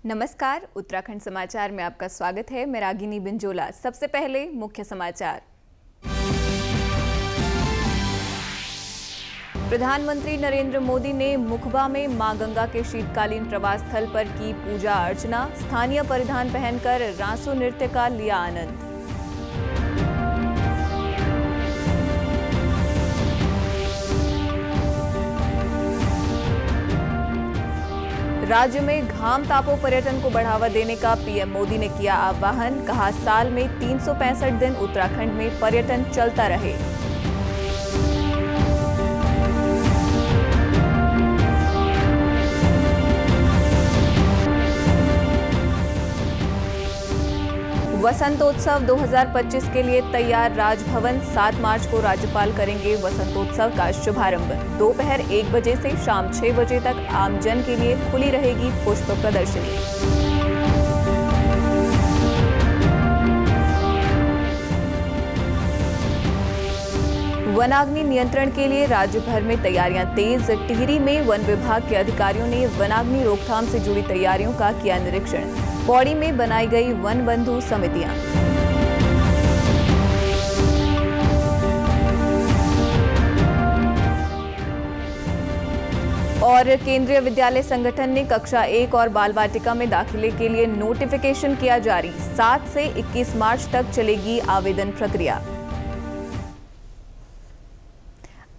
नमस्कार, उत्तराखंड समाचार में आपका स्वागत है। मैं रागिनी बिंजोला। सबसे पहले मुख्य समाचार। प्रधानमंत्री नरेंद्र मोदी ने मुखबा में मां गंगा के शीतकालीन प्रवास स्थल पर की पूजा अर्चना। स्थानीय परिधान पहनकर रांसो नृत्य का लिया आनंद। राज्य में घाम तापो पर्यटन को बढ़ावा देने का पीएम मोदी ने किया आह्वान। कहा, साल में 365 दिन उत्तराखंड में पर्यटन चलता रहे। वसंतोत्सव 2025 के लिए तैयार राजभवन। 7 मार्च को राज्यपाल करेंगे वसंतोत्सव का शुभारंभ। दोपहर 1 बजे से शाम 6 बजे तक आमजन के लिए खुली रहेगी पुष्प प्रदर्शनी। वनाग्नि नियंत्रण के लिए राज्य भर में तैयारियां तेज। टिहरी में वन विभाग के अधिकारियों ने वनाग्नि रोकथाम से जुड़ी तैयारियों का किया निरीक्षण। पौड़ी में बनाई गई वन बंधु समितियां। और केंद्रीय विद्यालय संगठन ने कक्षा 1 और बाल वाटिका में दाखिले के लिए नोटिफिकेशन किया जारी। 7 से 21 मार्च तक चलेगी आवेदन प्रक्रिया।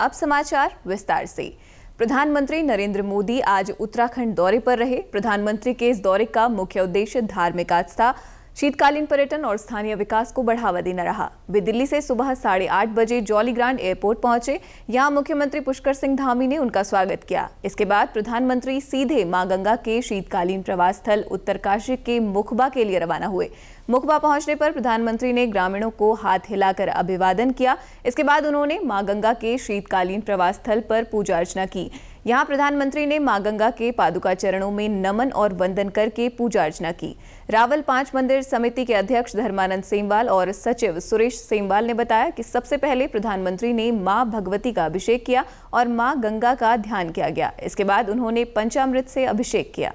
अब समाचार विस्तार से। प्रधानमंत्री नरेंद्र मोदी आज उत्तराखंड दौरे पर रहे। प्रधानमंत्री के इस दौरे का मुख्य उद्देश्य धार्मिक आस्था, शीतकालीन पर्यटन और स्थानीय विकास को बढ़ावा देना रहा। वे दिल्ली से सुबह 8:30 बजे जॉली ग्रांट एयरपोर्ट पहुंचे। यहां मुख्यमंत्री पुष्कर सिंह धामी ने उनका स्वागत किया। इसके बाद प्रधानमंत्री सीधे मां गंगा के शीतकालीन प्रवास स्थल उत्तरकाशी के मुखबा के लिए रवाना हुए। मुखबा पहुंचने पर प्रधानमंत्री ने ग्रामीणों को हाथ हिलाकर अभिवादन किया। इसके बाद उन्होंने मां गंगा के शीतकालीन प्रवास स्थल पर पूजा अर्चना की। यहां प्रधानमंत्री ने मां गंगा के पादुका चरणों में नमन और वंदन करके पूजा अर्चना की। रावल 5 मंदिर समिति के अध्यक्ष धर्मानंद सेमवाल और सचिव सुरेश सेमवाल ने बताया कि सबसे पहले प्रधानमंत्री ने मां भगवती का अभिषेक किया और मां गंगा का ध्यान किया गया। इसके बाद उन्होंने पंचामृत से अभिषेक किया।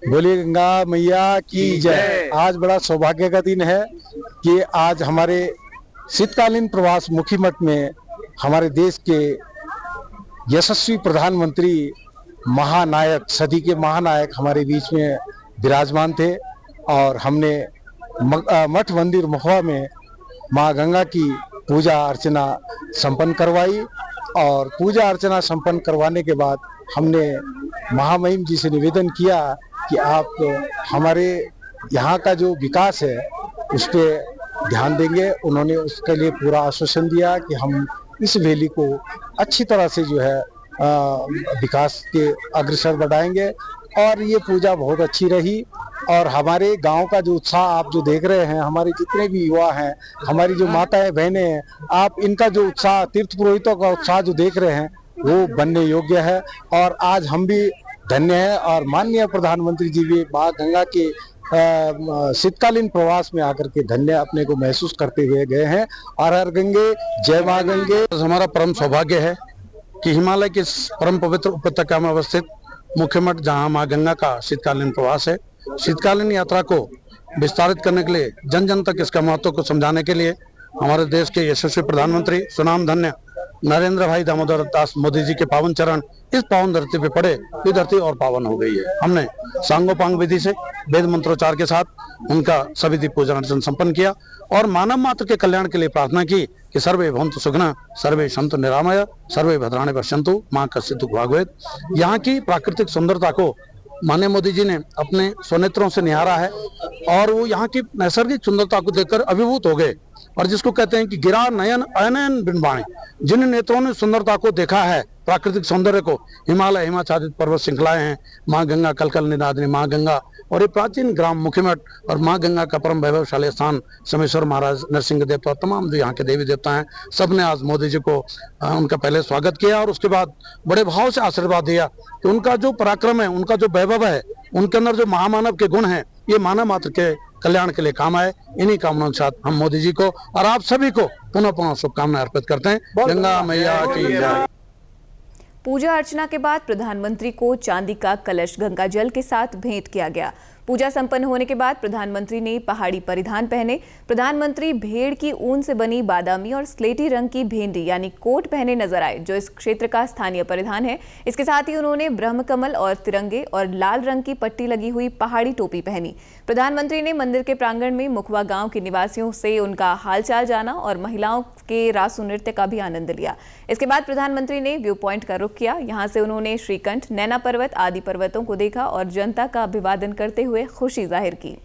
बोलिए गंगा मैया की जय। आज बड़ा सौभाग्य का दिन है कि आज हमारे शीतकालीन प्रवास मुखी मठ में हमारे देश के यशस्वी प्रधानमंत्री, महानायक, सदी के महानायक हमारे बीच में विराजमान थे और हमने मठ मंदिर मुखबा में मां गंगा की पूजा अर्चना संपन्न करवाई। और पूजा अर्चना संपन्न करवाने के बाद हमने महामहिम जी से निवेदन किया कि आप हमारे यहाँ का जो विकास है उस पर ध्यान देंगे। उन्होंने उसके लिए पूरा आश्वासन दिया कि हम इस वैली को अच्छी तरह से जो है विकास के अग्रसर बढ़ाएंगे। और ये पूजा बहुत अच्छी रही और हमारे गांव का जो उत्साह आप जो देख रहे हैं, हमारे जितने भी युवा हैं, हमारी जो माताएं बहनें हैं, आप इनका जो उत्साह, तीर्थ पुरोहितों का उत्साह जो देख रहे हैं वो बनने योग्य है। और आज हम भी धन्य है और माननीय प्रधानमंत्री जी भी मां गंगा के शीतकालीन प्रवास में आकर के धन्य अपने को महसूस करते हुए गए हैं। हर हर गंगे, जय मां गंगे। हमारा परम सौभाग्य है कि हिमालय के परम पवित्र उपत्यका में अवस्थित मुख्य मठ, जहाँ मां गंगा का शीतकालीन प्रवास है, शीतकालीन यात्रा को विस्तारित करने के लिए, जन जन तक इसका महत्व को समझाने के लिए हमारे देश के यशस्वी प्रधानमंत्री सुनाम धन्य नरेंद्र भाई दामोदर दास मोदी जी के पावन चरण इस पावन धरती पे पड़े, ये धरती और पावन हो गई है। हमने सांगोपांग विधि से वेद मंत्रोच्चार के साथ उनका सविधि पूजन अर्चन संपन्न किया और मानव मात्र के कल्याण के लिए प्रार्थना की कि सर्वे भवन्तु सुखिनः, सर्वे सन्तु निरामया, सर्वे भद्राणि पश्यन्तु, मां कश्चित् भाग्येत। यहाँ की प्राकृतिक सुंदरता को माननीय मोदी जी ने अपने स्वनेत्रों से निहारा है और वो यहाँ की नैसर्गिक सुंदरता को देखकर अभिभूत हो गए। और जिसको कहते हैं कि गिरा नयन अनयन बिंबाणी, जिन नेत्रों ने सुंदरता को देखा है, प्राकृतिक सौंदर्य को, हिमालय हिमाच्छादित पर्वत श्रृंखलाएं हैं, मां गंगा कलकल निनादिनी मां गंगा और ये प्राचीन ग्राम मुखीमठ और मां गंगा का परम वैभवशाली स्थान समेश्वर महाराज, नरसिंह देवता और तमाम जो यहाँ के देवी देवता हैं, सबने आज मोदी जी को उनका पहले स्वागत किया और उसके बाद बड़े भाव से आशीर्वाद दिया कि उनका जो पराक्रम है, उनका जो वैभव है, उनके अंदर जो महामानव के गुण हैं, ये मानव मात्र के कल्याण के लिए काम आए। इन्हीं कामनाओं के साथ हम मोदी जी को और आप सभी को पुनः पुनः शुभकामनाएं अर्पित करते हैं। गंगा मैया की जय। पूजा अर्चना के बाद प्रधानमंत्री को चांदी का कलश गंगा जल के साथ भेंट किया गया। पूजा संपन्न होने के बाद प्रधानमंत्री ने पहाड़ी परिधान पहने। प्रधानमंत्री भेड़ की ऊन से बनी बादामी और स्लेटी रंग की भेंडी यानी कोट पहने नजर आए, जो इस क्षेत्र का स्थानीय परिधान है। इसके साथ ही उन्होंने ब्रह्मकमल और तिरंगे और लाल रंग की पट्टी लगी हुई पहाड़ी टोपी पहनी। प्रधानमंत्री ने मंदिर के प्रांगण में मुखवा गांव के निवासियों से उनका हालचाल जाना और महिलाओं के रासु नृत्य का भी आनंद लिया। इसके बाद प्रधानमंत्री ने व्यू पॉइंट का रुख किया। यहां से उन्होंने श्रीकंठ, नैना पर्वत आदि पर्वतों को देखा और जनता का अभिवादन करते हुए खुशी जाहिर की।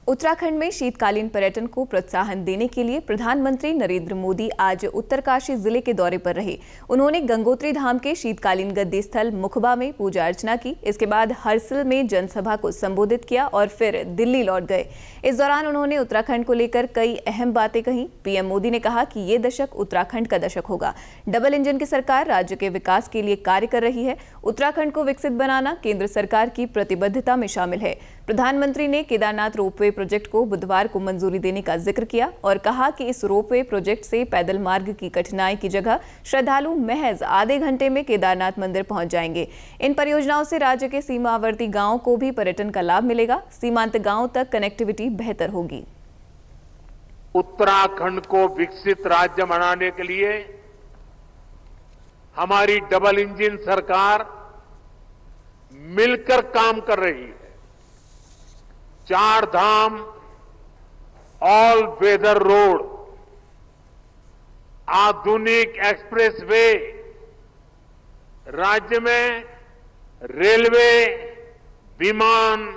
उत्तराखंड में शीतकालीन पर्यटन को प्रोत्साहन देने के लिए प्रधानमंत्री नरेंद्र मोदी आज उत्तरकाशी जिले के दौरे पर रहे। उन्होंने गंगोत्री धाम के शीतकालीन गद्दी स्थल मुखबा में पूजा अर्चना की। इसके बाद हरसिल में जनसभा को संबोधित किया और फिर दिल्ली लौट गए। इस दौरान उन्होंने उत्तराखंड को लेकर कई अहम बातें कहीं। पीएम मोदी ने कहा कि ये दशक उत्तराखंड का दशक होगा। डबल इंजन की सरकार राज्य के विकास के लिए कार्य कर रही है। उत्तराखंड को विकसित बनाना केंद्र सरकार की प्रतिबद्धता में शामिल है। प्रधानमंत्री ने केदारनाथ रोपवे प्रोजेक्ट को बुधवार को मंजूरी देने का जिक्र किया और कहा कि इस रोपवे प्रोजेक्ट से पैदल मार्ग की कठिनाई की जगह श्रद्धालु महज आधे घंटे में केदारनाथ मंदिर पहुंच जाएंगे। इन परियोजनाओं से राज्य के सीमावर्ती गांवों को भी पर्यटन का लाभ मिलेगा। सीमांत गांवों तक कनेक्टिविटी बेहतर होगी। उत्तराखंड को विकसित राज्य बनाने के लिए हमारी डबल इंजन सरकार मिलकर काम कर रही है। 4 धाम ऑल वेदर रोड, आधुनिक एक्सप्रेसवे, राज्य में रेलवे, विमान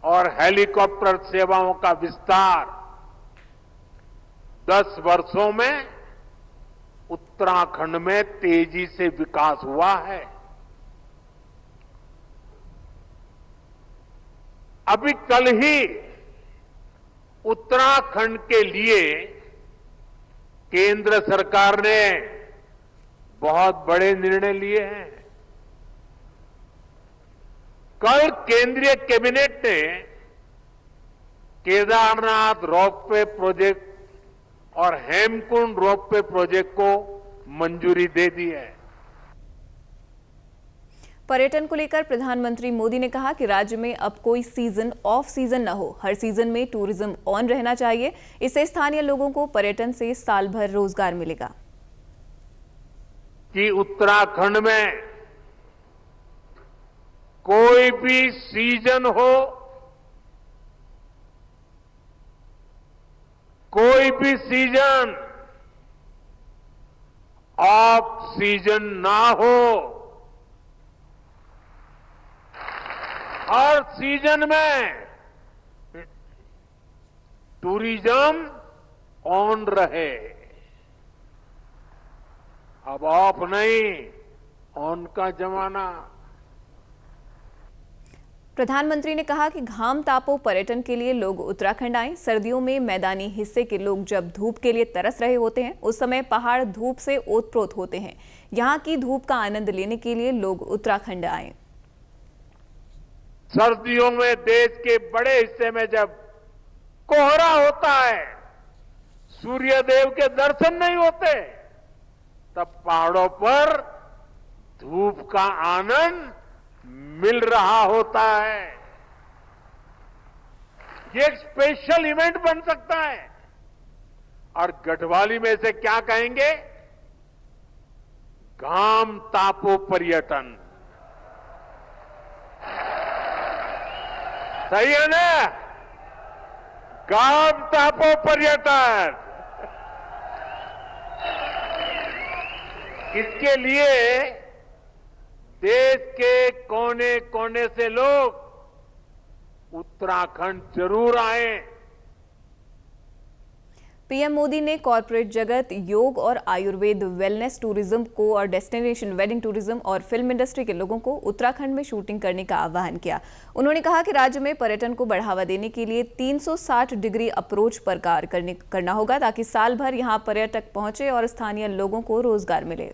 और हेलीकॉप्टर सेवाओं का विस्तार 10 वर्षों में उत्तराखंड में तेजी से विकास हुआ है। अभी कल ही उत्तराखंड के लिए केंद्र सरकार ने बहुत बड़े निर्णय लिए हैं। कल केंद्रीय कैबिनेट ने केदारनाथ रोपवे प्रोजेक्ट और हेमकुंड रोपवे प्रोजेक्ट को मंजूरी दे दी है। पर्यटन को लेकर प्रधानमंत्री मोदी ने कहा कि राज्य में अब कोई सीजन ऑफ सीजन न हो, हर सीजन में टूरिज्म ऑन रहना चाहिए। इससे स्थानीय लोगों को पर्यटन से साल भर रोजगार मिलेगा। कि उत्तराखंड में कोई भी सीजन हो, कोई भी सीजन ऑफ सीजन ना हो, हर सीजन में टूरिज्म ऑन रहे। अब ऑफ नहीं, ऑन का जमाना। प्रधानमंत्री ने कहा कि घाम तापो पर्यटन के लिए लोग उत्तराखंड आएं। सर्दियों में मैदानी हिस्से के लोग जब धूप के लिए तरस रहे होते हैं, उस समय पहाड़ धूप से ओतप्रोत होते हैं। यहाँ की धूप का आनंद लेने के लिए लोग उत्तराखंड आएं। सर्दियों में देश के बड़े हिस्से में जब कोहरा होता है, सूर्यदेव के दर्शन नहीं होते, तब पहाड़ों पर धूप का आनंद मिल रहा होता है। ये एक स्पेशल इवेंट बन सकता है। और गढ़वाली में से क्या कहेंगे? घाम तापो पर्यटन। सही है ना? घाम तापो पर्यटन। इसके लिए देश के कोने कोने से लोग उत्तराखंड जरूर आए। पीएम मोदी ने कॉरपोरेट जगत, योग और आयुर्वेद, वेलनेस टूरिज्म को और डेस्टिनेशन वेडिंग टूरिज्म और फिल्म इंडस्ट्री के लोगों को उत्तराखंड में शूटिंग करने का आह्वान किया। उन्होंने कहा कि राज्य में पर्यटन को बढ़ावा देने के लिए 360 डिग्री अप्रोच पर कार्य करना होगा, ताकि साल भर यहां पर्यटक पहुंचे और स्थानीय लोगों को रोजगार मिले।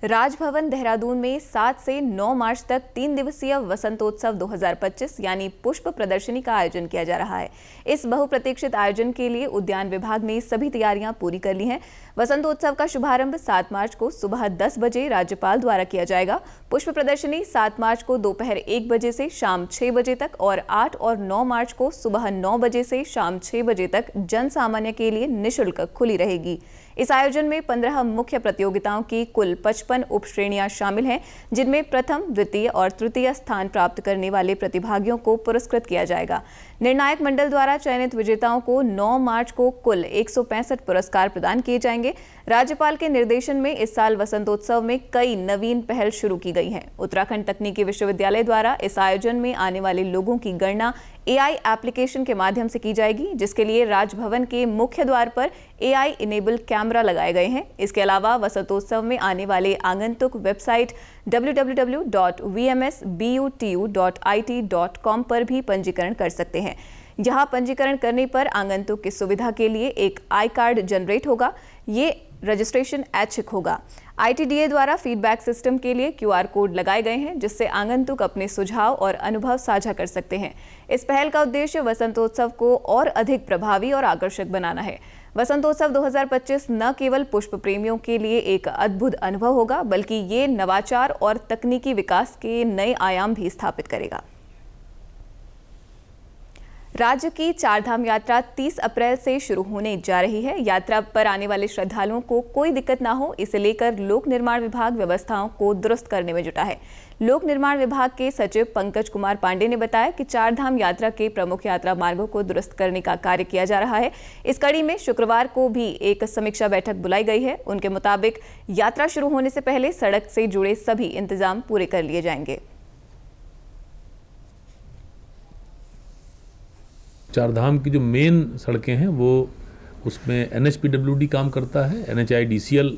राजभवन देहरादून में 7 से 9 मार्च तक 3 दिवसीय वसंतोत्सव 2025 यानी पुष्प प्रदर्शनी का आयोजन किया जा रहा है। इस बहुप्रतीक्षित आयोजन के लिए उद्यान विभाग ने सभी तैयारियां पूरी कर ली हैं। वसंतोत्सव का शुभारंभ 7 मार्च को सुबह 10 बजे राज्यपाल द्वारा किया जाएगा। पुष्प प्रदर्शनी 7 मार्च को दोपहर 1 बजे से शाम 6 बजे तक और 8 और 9 मार्च को सुबह 9 बजे से शाम 6 बजे तक जन सामान्य के लिए निःशुल्क खुली रहेगी। इस आयोजन में 15 मुख्य प्रतियोगिताओं की कुल 55 उपश्रेणियां शामिल हैं, जिनमें प्रथम, द्वितीय और तृतीय स्थान प्राप्त करने वाले प्रतिभागियों को पुरस्कृत किया जाएगा। निर्णायक मंडल द्वारा चयनित विजेताओं को 9 मार्च को कुल 165 पुरस्कार प्रदान किए जाएंगे। राज्यपाल के निर्देशन में इस साल वसंतोत्सव में कई नवीन पहल शुरू की गई हैं। उत्तराखंड तकनीकी विश्वविद्यालय द्वारा इस आयोजन में आने वाले लोगों की गणना AI एप्लीकेशन के माध्यम से की जाएगी, जिसके लिए राजभवन के मुख्य द्वार पर AI इनेबल कैमरा लगाए गए हैं। इसके अलावा वसंतोत्सव में आने वाले आगंतुक वेबसाइट www.vmsbutu.it.com पर भी पंजीकरण कर सकते हैं। यहाँ पंजीकरण करने पर आगंतुक की सुविधा के लिए एक आई कार्ड जनरेट होगा। ये रजिस्ट्रेशन ऐच्छिक होगा। ITDA द्वारा फीडबैक सिस्टम के लिए QR कोड लगाए गए हैं, जिससे आगंतुक अपने सुझाव और अनुभव साझा कर सकते हैं। इस पहल का उद्देश्य वसंतोत्सव को और अधिक प्रभावी और आकर्षक बनाना है। वसंतोत्सव 2025 न केवल पुष्प प्रेमियों के लिए एक अद्भुत अनुभव होगा, बल्कि ये नवाचार और तकनीकी विकास के नए आयाम भी स्थापित करेगा। राज्य की चारधाम यात्रा 30 अप्रैल से शुरू होने जा रही है। यात्रा पर आने वाले श्रद्धालुओं को कोई दिक्कत ना हो, इसे लेकर लोक निर्माण विभाग व्यवस्थाओं को दुरुस्त करने में जुटा है। लोक निर्माण विभाग के सचिव पंकज कुमार पांडे ने बताया कि चारधाम यात्रा के प्रमुख यात्रा मार्गों को दुरुस्त करने का कार्य किया जा रहा है। इस कड़ी में शुक्रवार को भी एक समीक्षा बैठक बुलाई गई है। उनके मुताबिक यात्रा शुरू होने से पहले सड़क से जुड़े सभी इंतजाम पूरे कर लिए जाएंगे। चारधाम की जो मेन सड़कें हैं वो उसमें NHPWD काम करता है, NHIDCL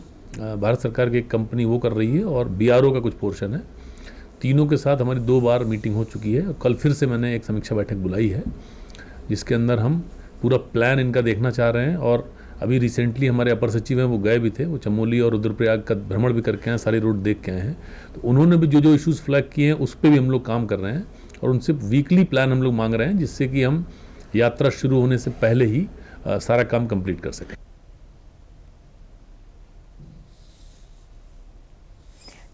भारत सरकार की एक कंपनी वो कर रही है और BRO का कुछ पोर्शन है। तीनों के साथ हमारी 2 बार मीटिंग हो चुकी है और कल फिर से मैंने एक समीक्षा बैठक बुलाई है, जिसके अंदर हम पूरा प्लान इनका देखना चाह रहे हैं। और अभी रिसेंटली हमारे अपर सचिव हैं, वो गए भी थे, वो चमोली और रुद्रप्रयाग का भ्रमण भी करके आए, सारी रोड देख के आए हैं। तो उन्होंने भी जो इश्यूज़ फ्लैग किए हैं उस पर भी हम लोग काम कर रहे हैं और उनसे वीकली प्लान हम लोग मांग रहे हैं, जिससे कि हम यात्रा शुरू होने से पहले ही सारा काम कंप्लीट कर सकें।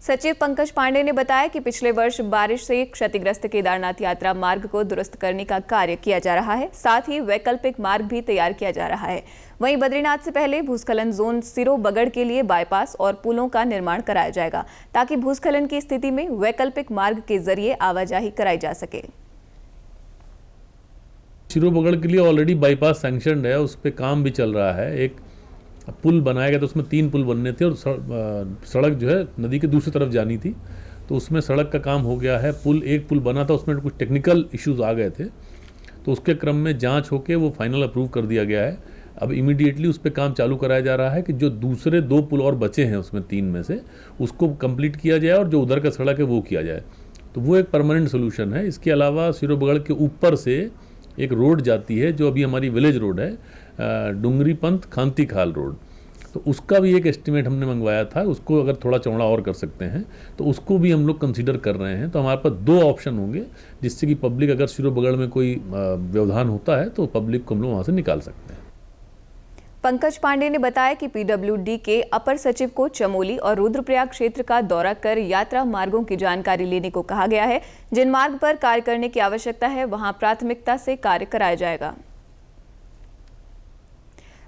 सचिव पंकज पांडे ने बताया कि पिछले वर्ष बारिश से क्षतिग्रस्त केदारनाथ यात्रा मार्ग को दुरुस्त करने का कार्य किया जा रहा है। साथ ही वैकल्पिक मार्ग भी तैयार किया जा रहा है। वहीं बद्रीनाथ से पहले भूस्खलन जोन सिरो बगड़ के लिए बाईपास और पुलों का निर्माण कराया जाएगा, ताकि भूस्खलन की स्थिति में वैकल्पिक मार्ग के जरिए आवाजाही कराई जा सके। सिरो बगड़ के लिए ऑलरेडी बाईपास सैंक्शनड है, उस पर काम भी चल रहा है। एक पुल बनाया गया, तो उसमें 3 पुल बनने थे और सड़क जो है नदी के दूसरी तरफ जानी थी, तो उसमें सड़क का काम हो गया है। एक पुल बना था, उसमें कुछ टेक्निकल इश्यूज आ गए थे, तो उसके क्रम में जांच होके वो फाइनल अप्रूव कर दिया गया है। अब इमीडिएटली उस पर काम चालू कराया जा रहा है कि जो दूसरे 2 पुल और बचे हैं उसमें 3 में से उसको कंप्लीट किया जाए और जो उधर का सड़क है वो किया जाए, तो वो एक परमानेंट सोल्यूशन है। इसके अलावा सिरो बगड़ के ऊपर से एक रोड जाती है जो अभी हमारी विलेज रोड है, डुंगरी पंथ खांती खाल रोड, तो उसका भी एक एस्टिमेट हमने मंगवाया था। उसको अगर थोड़ा चौड़ा और कर सकते हैं तो उसको भी हम लोग कंसीडर कर रहे हैं। तो हमारे पास 2 ऑप्शन होंगे, जिससे कि पब्लिक अगर सिरो बगड़ में कोई व्यवधान होता है तो पब्लिक को हम लोग वहाँ से निकाल सकते हैं। पंकज पांडे ने बताया कि PWD के अपर सचिव को चमोली और रुद्रप्रयाग क्षेत्र का दौरा कर यात्रा मार्गों की जानकारी लेने को कहा गया है। जिन मार्ग पर कार्य करने की आवश्यकता है वहां प्राथमिकता से कार्य कराया जाएगा।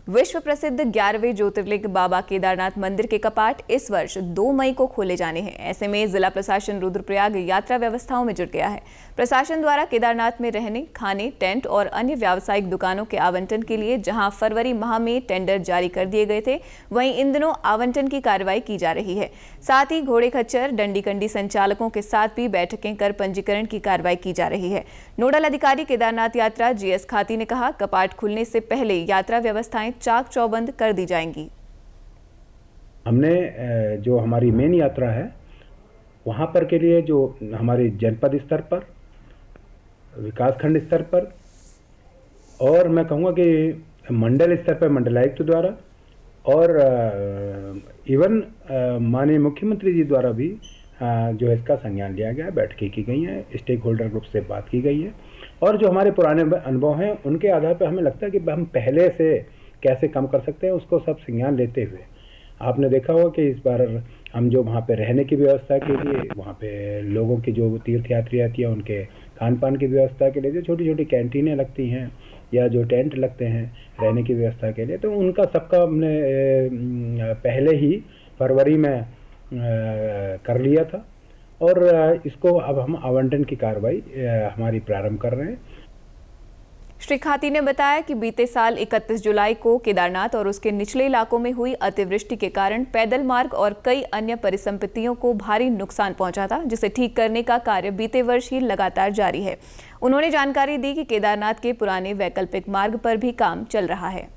विश्व प्रसिद्ध 11वें ज्योतिर्लिंग बाबा केदारनाथ मंदिर के कपाट इस वर्ष 2 मई को खोले जाने हैं। ऐसे में जिला प्रशासन रुद्रप्रयाग यात्रा व्यवस्थाओं में जुट गया है। प्रशासन द्वारा केदारनाथ में रहने, खाने, टेंट और अन्य व्यावसायिक दुकानों के आवंटन के लिए जहां फरवरी माह में टेंडर जारी कर दिए गए थे, वहीं इन दिनों आवंटन की कार्रवाई की जा रही है। साथ ही घोड़े खच्चर, डंडी कंडी संचालकों के साथ भी बैठकें कर पंजीकरण की कार्रवाई की जा रही है। नोडल अधिकारी केदारनाथ यात्रा GS खाती ने कहा, कपाट खुलने से पहले यात्रा व्यवस्थाएं चाक चौबंद कर दी जाएंगी। हमने जो हमारी मेन यात्रा है वहाँ पर के लिए जो हमारे जनपद स्तर पर, विकासखंड स्तर पर और मैं कहूँगा कि मंडल स्तर पर मंडलायुक्त द्वारा और इवन माननीय मुख्यमंत्री जी द्वारा भी जो इसका संज्ञान लिया गया, बैठकें की गई हैं, स्टेक होल्डर ग्रुप से बात की गई है और जो हमारे पुराने अनुभव हैं उनके आधार पर हमें लगता है कि हम पहले से कैसे कम कर सकते हैं, उसको सब संज्ञान लेते हुए आपने देखा होगा कि इस बार हम जो वहाँ पे रहने की व्यवस्था के लिए, वहाँ पे लोगों की जो तीर्थ यात्री आती है उनके खान पान की व्यवस्था के लिए जो छोटी छोटी कैंटीनें लगती हैं या जो टेंट लगते हैं रहने की व्यवस्था के लिए, तो उनका सबका हमने पहले ही फरवरी में कर लिया था और इसको अब हम आवंटन की कार्रवाई हमारी प्रारंभ कर रहे हैं। श्री खाती ने बताया कि बीते साल 31 जुलाई को केदारनाथ और उसके निचले इलाकों में हुई अतिवृष्टि के कारण पैदल मार्ग और कई अन्य परिसंपत्तियों को भारी नुकसान पहुंचा था, जिसे ठीक करने का कार्य बीते वर्ष ही लगातार जारी है। उन्होंने जानकारी दी कि केदारनाथ के पुराने वैकल्पिक मार्ग पर भी काम चल रहा है।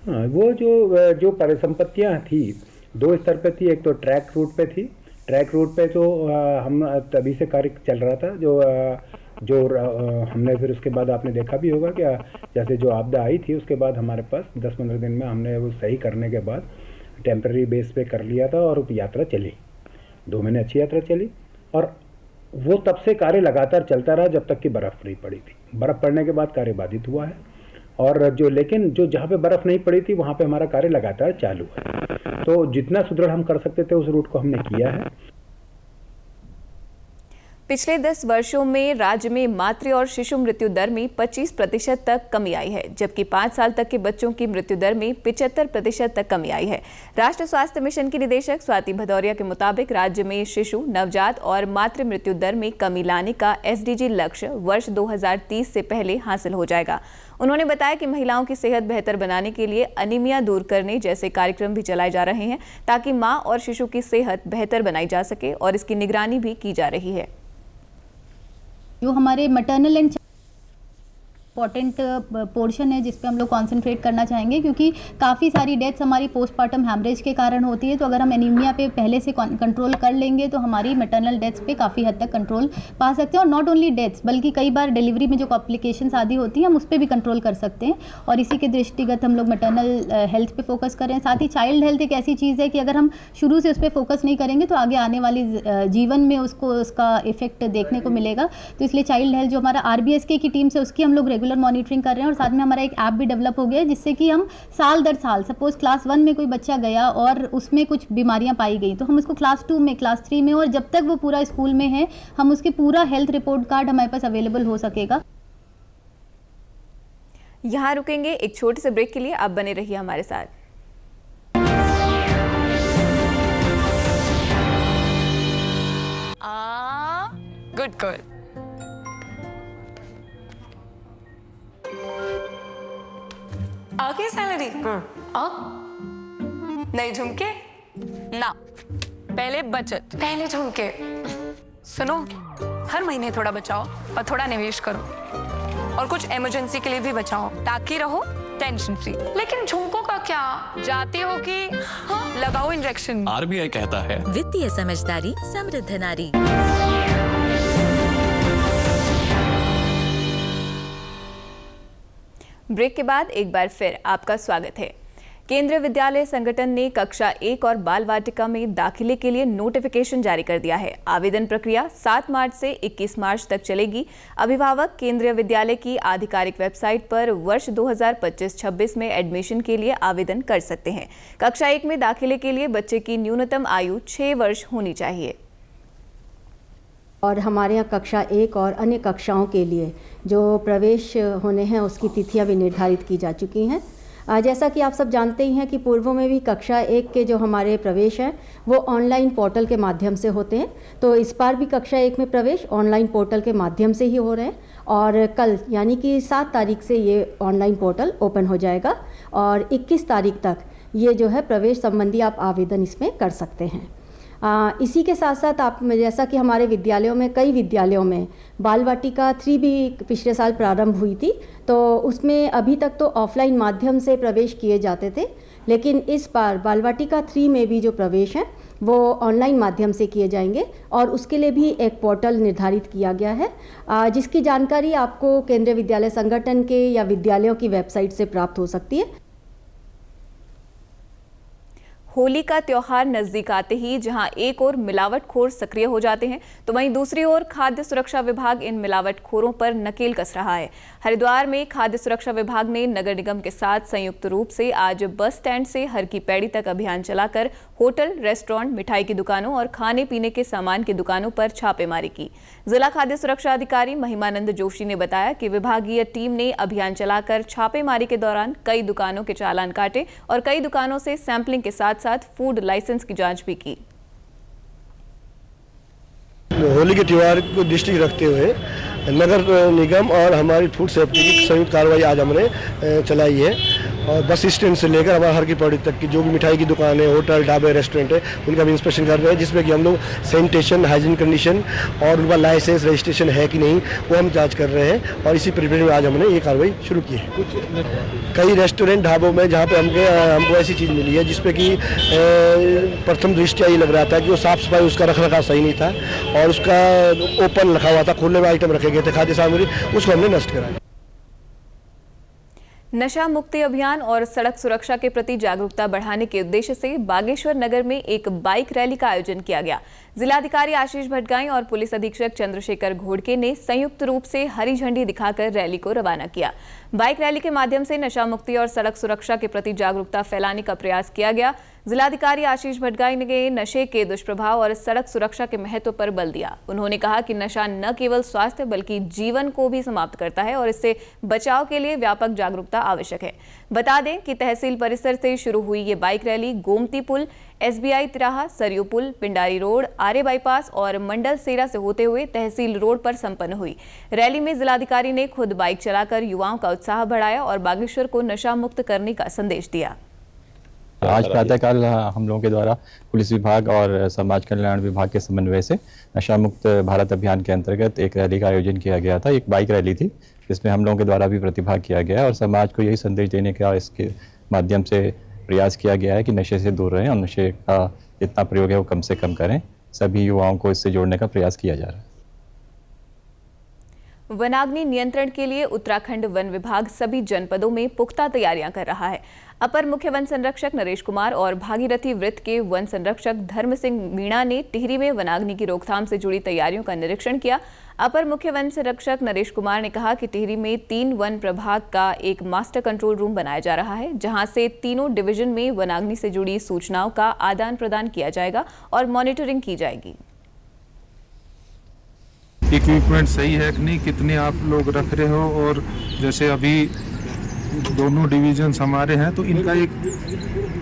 वो जो परिसंपत्तियां थी दो स्तर पे थी, एक तो ट्रैक रूट पे थी। ट्रैक रूट पे तो हम तभी से कार्य चल रहा था जो हमने फिर उसके बाद आपने देखा भी होगा कि जैसे जो आपदा आई थी उसके बाद हमारे पास 10-15 दिन में हमने वो सही करने के बाद टेम्पररी बेस पे कर लिया था और यात्रा चली, 2 महीने अच्छी यात्रा चली और वो तब से कार्य लगातार चलता रहा जब तक कि बर्फ़ नहीं पड़ी थी। बर्फ़ पड़ने के बाद कार्य बाधित हुआ है और लेकिन जहाँ पे बर्फ़ नहीं पड़ी थी वहाँ पे हमारा कार्य लगातार चालू है। तो जितना सुदृढ़ हम कर सकते थे उस रूट को हमने किया है। पिछले 10 वर्षों में राज्य में मातृ और शिशु मृत्यु दर में 25% तक कमी आई है, जबकि 5 साल तक के बच्चों की मृत्यु दर में 75% तक कमी आई है। राष्ट्रीय स्वास्थ्य मिशन की निदेशक स्वाति भदौरिया के मुताबिक राज्य में शिशु, नवजात और मातृ मृत्यु दर में कमी लाने का SDG लक्ष्य वर्ष 2030 से पहले हासिल हो जाएगा। उन्होंने बताया कि महिलाओं की सेहत बेहतर बनाने के लिए अनीमिया दूर करने जैसे कार्यक्रम भी चलाए जा रहे हैं, ताकि मां और शिशु की सेहत बेहतर बनाई जा सके और इसकी निगरानी भी की जा रही है। जो हमारे मैटरनल एंड इम्पॉर्टेंट पोर्शन है जिस पे हम लोग कंसंट्रेट करना चाहेंगे, क्योंकि काफ़ी सारी डेथ्स हमारी पोस्टमार्टम हैमरेज के कारण होती है। तो अगर हम एनीमिया पे पहले से कंट्रोल कर लेंगे तो हमारी मैटरनल डेथ्स पे काफ़ी हद तक कंट्रोल पा सकते हैं और नॉट ओनली डेथ्स बल्कि कई बार डिलीवरी में जो कॉम्प्लिकेशंस आदि होती हैं हम उस पर भी कंट्रोल कर सकते हैं और इसी के दृष्टिगत हम लोग मैटरनल हेल्थ पे फोकस करें। साथ ही चाइल्ड हेल्थ एक ऐसी चीज़ है कि अगर हम शुरू से उस पर फोकस नहीं करेंगे तो आगे आने वाली जीवन में उसका इफेक्ट देखने को मिलेगा। तो इसलिए चाइल्ड हेल्थ जो हमारा RBSK की टीम से उसकी हम लोग रेगुलर मॉनिटरिंग कर रहे हैं और साथ में हमारा एक ऐप भी डेवलप हो गया है जिससे कि हम साल दर साल, सपोज क्लास 1 में कोई बच्चा गया और उसमें कुछ बीमारियां पाई गई तो हम उसको क्लास 2 में, क्लास 3 में और जब तक वो पूरा स्कूल में है हम उसके पूरा हेल्थ रिपोर्ट कार्ड हमारे पास अवेलेबल हो सकेगा। यहाँ रुकेंगे एक छोटे से ब्रेक के लिए, आप बने रहिए हमारे साथ। Good girl. आ गई सैलरी? अब नहीं झुमके ना, पहले बचत, पहले झुमके। सुनो, हर महीने थोड़ा बचाओ और थोड़ा निवेश करो और कुछ इमरजेंसी के लिए भी बचाओ ताकि रहो टेंशन फ्री। लेकिन झुमकों का क्या, जाती हो कि लगाओ इंजेक्शन। RBI कहता है वित्तीय समझदारी समृद्ध नारी। ब्रेक के बाद एक बार फिर आपका स्वागत है। केंद्रीय विद्यालय संगठन ने कक्षा 1 और बाल वाटिका में दाखिले के लिए नोटिफिकेशन जारी कर दिया है। आवेदन प्रक्रिया 7 मार्च से 21 मार्च तक चलेगी। अभिभावक केंद्रीय विद्यालय की आधिकारिक वेबसाइट पर वर्ष 2025-26 में एडमिशन के लिए आवेदन कर सकते हैं। कक्षा 1 में दाखिले के लिए बच्चे की न्यूनतम आयु 6 वर्ष होनी चाहिए। और हमारे यहाँ कक्षा 1 और अन्य कक्षाओं के लिए जो प्रवेश होने हैं उसकी तिथियां भी निर्धारित की जा चुकी हैं। जैसा कि आप सब जानते ही हैं कि पूर्व में भी कक्षा 1 के जो हमारे प्रवेश हैं वो ऑनलाइन पोर्टल के माध्यम से होते हैं, तो इस बार भी कक्षा 1 में प्रवेश ऑनलाइन पोर्टल के माध्यम से ही हो रहे हैं और कल यानी कि 7 तारीख से ये ऑनलाइन पोर्टल ओपन हो जाएगा और 21 तारीख तक ये जो है प्रवेश संबंधी आप आवेदन इसमें कर सकते हैं। इसी के साथ साथ आप जैसा कि हमारे विद्यालयों में, कई विद्यालयों में बाल वाटिका 3 भी पिछले साल प्रारंभ हुई थी, तो उसमें अभी तक तो ऑफलाइन माध्यम से प्रवेश किए जाते थे, लेकिन इस बार बाल वाटिका 3 में भी जो प्रवेश है वो ऑनलाइन माध्यम से किए जाएंगे और उसके लिए भी एक पोर्टल निर्धारित किया गया है, जिसकी जानकारी आपको केंद्रीय विद्यालय संगठन के या विद्यालयों की वेबसाइट से प्राप्त हो सकती है। होली का त्योहार नजदीक आते ही जहां एक ओर मिलावटखोर सक्रिय हो जाते हैं तो वहीं दूसरी ओर खाद्य सुरक्षा विभाग इन मिलावटखोरों पर नकेल कस रहा है। हरिद्वार में खाद्य सुरक्षा विभाग ने नगर निगम के साथ संयुक्त रूप से आज बस स्टैंड से हर की पैड़ी तक अभियान चलाकर होटल, रेस्टोरेंट, मिठाई की दुकानों और खाने पीने के सामान की दुकानों पर छापेमारी की। जिला खाद्य सुरक्षा अधिकारी महिमानंद जोशी ने बताया कि विभागीय टीम ने अभियान चलाकर छापेमारी के दौरान कई दुकानों के चालान काटे और कई दुकानों से सैंपलिंग के साथ फूड लाइसेंस की जांच भी की। होली के त्योहार को दृष्टि रखते हुए नगर निगम और हमारी फूड सेफ्टी की संयुक्त कार्रवाई आज हमने चलाई है और बस स्टैंड से लेकर हमारे हर की पौड़ी तक की जो भी मिठाई की दुकान है, होटल, ढाबे, रेस्टोरेंट है, उनका भी इंस्पेक्शन कर रहे हैं, जिसमें कि हम लोग सैनिटेशन, हाइजीन कंडीशन और उनका लाइसेंस रजिस्ट्रेशन है कि नहीं वो हम जांच कर रहे हैं और इसी परिप्रेक्ष्य में आज हमने ये कार्रवाई शुरू की है। कई रेस्टोरेंट, ढाबों में जहाँ पे हमको ऐसी चीज़ मिली है जिसपे कि प्रथम दृष्टया ये लग रहा था कि वो साफ सफाई, उसका रखरखाव सही नहीं था और उसका ओपन रखा हुआ था, खुले में आइटम रखे गए थे खाद्य सामग्री, उसको हमने नष्ट कराया। नशा मुक्ति अभियान और सड़क सुरक्षा के प्रति जागरूकता बढ़ाने के उद्देश्य से बागेश्वर नगर में एक बाइक रैली का आयोजन किया गया। जिलाधिकारी आशीष भटगाई और पुलिस अधीक्षक चंद्रशेखर घोड़के ने संयुक्त रूप से हरी झंडी दिखाकर रैली को रवाना किया। बाइक रैली के माध्यम से नशा मुक्ति और सड़क सुरक्षा के प्रति जागरूकता फैलाने का प्रयास किया गया। जिलाधिकारी आशीष भटगाई ने नशे के दुष्प्रभाव और सड़क सुरक्षा के महत्व पर बल दिया। उन्होंने कहा कि नशा न केवल स्वास्थ्य बल्कि जीवन को भी समाप्त करता है और इससे बचाव के लिए व्यापक जागरूकता आवश्यक है। बता दें कि तहसील परिसर से शुरू हुई ये बाइक रैली गोमती पुल, SBI तिराहा, सरयू पुल, पिंडारी रोड, आर्य बाईपास और मंडल सेरा से होते हुए तहसील रोड पर संपन्न हुई। रैली में जिलाधिकारी ने खुद बाइक चलाकर युवाओं का उत्साह बढ़ाया और बागेश्वर को नशा मुक्त करने का संदेश दिया। आज प्रातःकाल हम लोगों के द्वारा पुलिस विभाग और समाज कल्याण विभाग के समन्वय से नशा मुक्त भारत अभियान के अंतर्गत एक रैली का आयोजन किया गया था। एक बाइक रैली थी जिसमें हम लोगों के द्वारा भी प्रतिभाग किया गया और समाज को यही संदेश देने का इसके माध्यम से प्रयास किया गया है कि नशे से दूर रहें और नशे का जितना प्रयोग है वो कम से कम करें। सभी युवाओं को इससे जोड़ने का प्रयास किया जा रहा है। वनाग्नि नियंत्रण के लिए उत्तराखंड वन विभाग सभी जनपदों में पुख्ता तैयारियां कर रहा है। अपर मुख्य वन संरक्षक नरेश कुमार और भागीरथी वृत्त के वन संरक्षक धर्म सिंह मीणा ने टिहरी में वनाग्नि की रोकथाम से जुड़ी तैयारियों का निरीक्षण किया। अपर मुख्य वन संरक्षक नरेश कुमार ने कहा कि टिहरी में 3 वन प्रभाग का एक मास्टर कंट्रोल रूम बनाया जा रहा है, जहां से तीनों डिवीजन में वनाग्नि से जुड़ी सूचनाओं का आदान प्रदान किया जाएगा और मॉनिटरिंग की जाएगी। इक्विपमेंट सही है कि नहीं, कितने आप लोग रख रहे हो, और जैसे अभी दोनों डिवीजन्स हमारे हैं तो इनका एक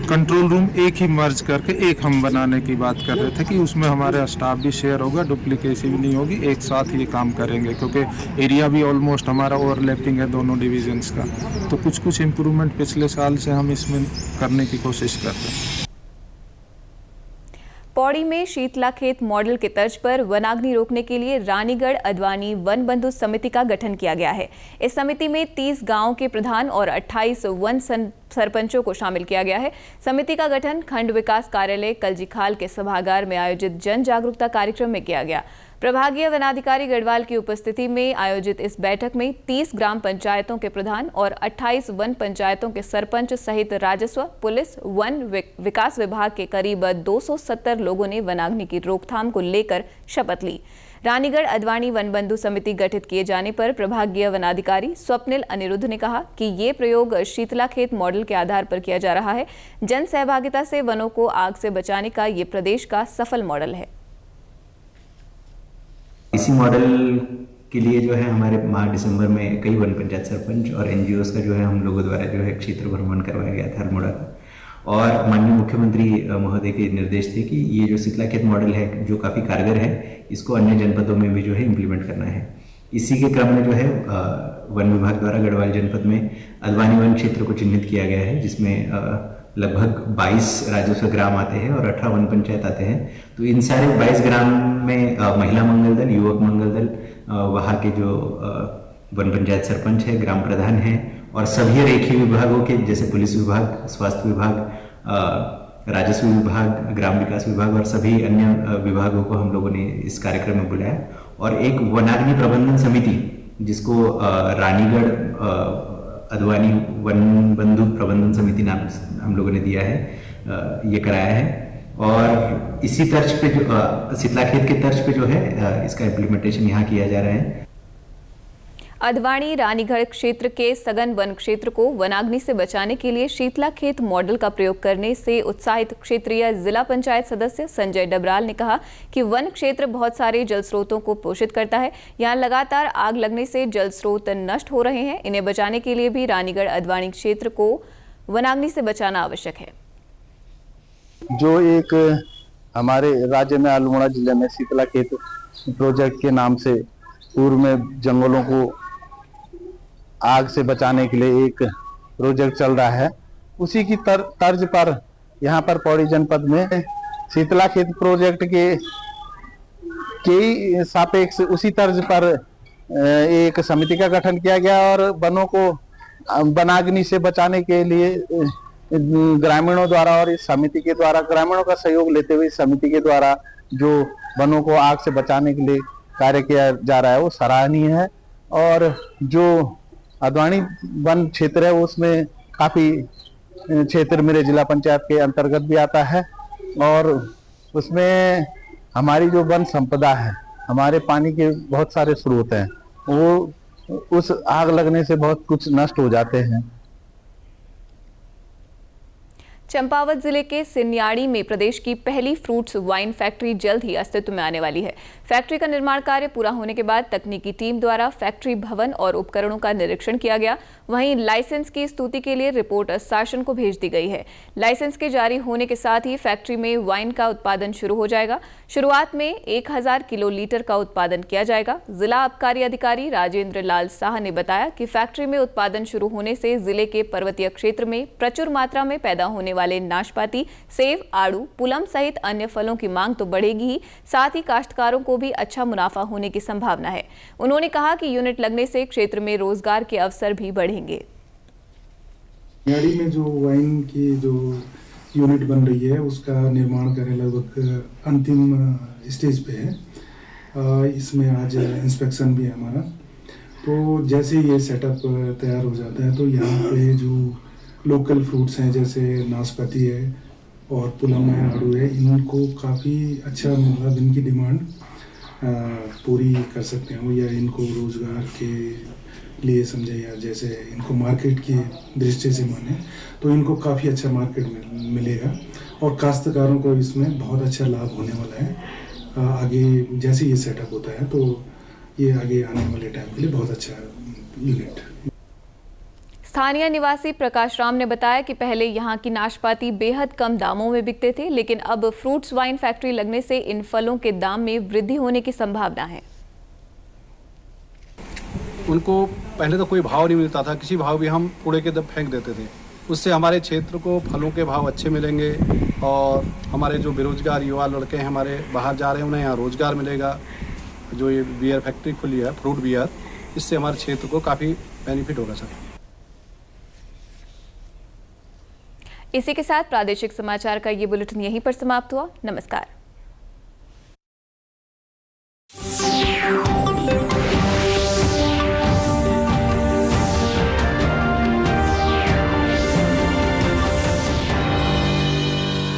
कंट्रोल रूम एक ही मर्ज करके एक हम बनाने की बात कर रहे थे कि उसमें हमारा स्टाफ भी शेयर होगा, डुप्लीकेसी भी नहीं होगी, एक साथ ये काम करेंगे क्योंकि एरिया भी ऑलमोस्ट हमारा ओवरलैपिंग है दोनों डिवीजन्स का। तो कुछ इम्प्रूवमेंट पिछले साल से हम इसमें करने की कोशिश कर रहे हैं। पौड़ी में शीतलाखेत मॉडल के तर्ज पर वनाग्नि रोकने के लिए रानीगढ़ अडवाणी वन बंधु समिति का गठन किया गया है। इस समिति में 30 गांवों के प्रधान और 28 वन सरपंचों को शामिल किया गया है। समिति का गठन खंड विकास कार्यालय कलजीखाल के सभागार में आयोजित जन जागरूकता कार्यक्रम में किया गया। प्रभागीय वनाधिकारी गढ़वाल की उपस्थिति में आयोजित इस बैठक में 30 ग्राम पंचायतों के प्रधान और 28 वन पंचायतों के सरपंच सहित राजस्व, पुलिस, वन विकास विभाग के करीब 270 लोगों ने वनाग्नि की रोकथाम को लेकर शपथ ली। रानीगढ़ अडवाणी वन बंधु समिति गठित किए जाने पर प्रभागीय वनाधिकारी स्वप्निल अनिरुद्ध ने कहा कि ये प्रयोग शीतलाखेत मॉडल के आधार पर किया जा रहा है। जन सहभागिता से वनों को आग से बचाने का ये प्रदेश का सफल मॉडल है। इसी मॉडल के लिए जो है हमारे माह दिसंबर में कई वन पंचायत सरपंच और NGOs का जो है हम लोगों द्वारा जो है क्षेत्र भ्रमण करवाया गया था अल्मोड़ा का, और माननीय मुख्यमंत्री महोदय के निर्देश थे कि ये जो शीतलाखेत मॉडल है जो काफ़ी कारगर है, इसको अन्य जनपदों में भी जो है इम्प्लीमेंट करना है। इसी के क्रम में जो है वन विभाग द्वारा गढ़वाल जनपद में अडवाणी वन क्षेत्र को चिन्हित किया गया है, जिसमें लगभग 22 राजस्व ग्राम आते हैं और 18 वन पंचायत आते हैं। तो इन सारे 22 ग्राम में महिला मंगल दल, युवक मंगल दल, वहाँ के जो वन पंचायत सरपंच है, ग्राम प्रधान हैं और सभी रेखीय विभागों के जैसे पुलिस विभाग, स्वास्थ्य विभाग, राजस्व विभाग, ग्राम विकास विभाग और सभी अन्य विभागों को हम लोगों ने इस कार्यक्रम में बुलाया और एक वनाग्नि प्रबंधन समिति जिसको रानीगढ़ अडवाणी वन बंधु प्रबंधन समिति नाम हम लोगों ने दिया है, ये कराया है। और इसी तर्ज पे जो शीतलाखेत के तर्ज पे जो है इसका इम्प्लीमेंटेशन यहाँ किया जा रहा है। अडवाणी रानीगढ़ क्षेत्र के सघन वन क्षेत्र को वनाग्नि से बचाने के लिए शीतलाखेत मॉडल का प्रयोग करने से उत्साहित क्षेत्रीय जिला पंचायत सदस्य संजय डबराल ने कहा कि वन क्षेत्र बहुत सारे जल स्रोतों को पोषित करता है। यहाँ लगातार आग लगने से जल स्रोत नष्ट हो रहे हैं। इन्हें बचाने के लिए भी रानीगढ़ अडवाणी क्षेत्र को वनाग्नि से बचाना आवश्यक है। जो एक हमारे राज्य में अल्मोड़ा जिले में शीतलाखेत प्रोजेक्ट के नाम से पूर्व में जंगलों को आग से बचाने के लिए एक प्रोजेक्ट चल रहा है, उसी की तर्ज पर यहाँ पर पौड़ी जनपद में शीतलाखेत प्रोजेक्ट के सापेक्ष उसी तर्ज पर एक समिति का गठन किया गया और वनों को वनाग्नि से बचाने के लिए ग्रामीणों द्वारा और इस समिति के द्वारा ग्रामीणों का सहयोग लेते हुए इस समिति के द्वारा जो वनों को आग से बचाने के लिए कार्य किया जा रहा है वो सराहनीय है। और जो अडवाणी वन क्षेत्र है उसमें काफी क्षेत्र मेरे जिला पंचायत के अंतर्गत भी आता है और उसमें हमारी जो वन संपदा है, हमारे पानी के बहुत सारे स्रोत हैं, वो उस आग लगने से बहुत कुछ नष्ट हो जाते हैं। चंपावत जिले के सिन्याड़ी में प्रदेश की पहली फ्रूट्स वाइन फैक्ट्री जल्द ही अस्तित्व में आने वाली है। फैक्ट्री का निर्माण कार्य पूरा होने के बाद तकनीकी टीम द्वारा फैक्ट्री भवन और उपकरणों का निरीक्षण किया गया। वहीं लाइसेंस की स्तुति के लिए रिपोर्ट शासन को भेज दी गई है। लाइसेंस के जारी होने के साथ ही फैक्ट्री में वाइन का उत्पादन शुरू हो जाएगा। शुरुआत में 1000 किलोलीटर का उत्पादन किया जाएगा। जिला आबकारी अधिकारी राजेंद्र लाल शाह ने बताया कि फैक्ट्री में उत्पादन शुरू होने से जिले के पर्वतीय क्षेत्र में प्रचुर मात्रा में पैदा होने वाले नाशपाती, सेब, आड़ू, पुलम सहित अन्य फलों की मांग तो बढ़ेगी ही, साथ ही काश्तकारों को भी अच्छा मुनाफा होने की संभावना है। उन्होंने कहा कि यूनिट लगने से क्षेत्र में रोजगार के अवसर भी बढ़ेंगे। सिन्याड़ी में जो वाइन की जो यूनिट बन रही है उसका निर्माण कार्य लगभग अंतिम स्टेज पे है। इसमें आज इंस्पेक्शन भी है हमारा। तो जैसे ये सेटअप तैयार हो जाता है तो यहाँ पे जो लोकल फ्रूट्स हैं जैसे नाशपाती है और पुलम है, आड़ू है, इनको काफ़ी अच्छा मतलब इनकी डिमांड पूरी कर सकते हैं या इनको रोज़गार के लिए समझे या जैसे इनको मार्केट की दृष्टि से माने तो इनको काफ़ी अच्छा मार्केट मिलेगा और काश्तकारों को इसमें बहुत अच्छा लाभ होने वाला है। आगे जैसे ये सेटअप होता है तो ये आगे आने वाले टाइम के लिए बहुत अच्छा यूनिट। स्थानीय निवासी प्रकाश राम ने बताया कि पहले यहाँ की नाशपाती बेहद कम दामों में बिकते थे, लेकिन अब फ्रूट्स वाइन फैक्ट्री लगने से इन फलों के दाम में वृद्धि होने की संभावना है। उनको पहले तो कोई भाव नहीं मिलता था, किसी भाव भी हम कूड़े के दब फेंक देते थे। उससे हमारे क्षेत्र को फलों के भाव अच्छे मिलेंगे और हमारे जो बेरोजगार युवा लड़के हैं हमारे बाहर जा रहे हैं उन्हें यहाँ रोजगार मिलेगा। जो ये बियर फैक्ट्री खुली है फ्रूट बियर, इससे हमारे क्षेत्र को काफ़ी बेनिफिट होगा सर। इसी के साथ प्रादेशिक समाचार का ये बुलेटिन यहीं पर समाप्त हुआ। नमस्कार।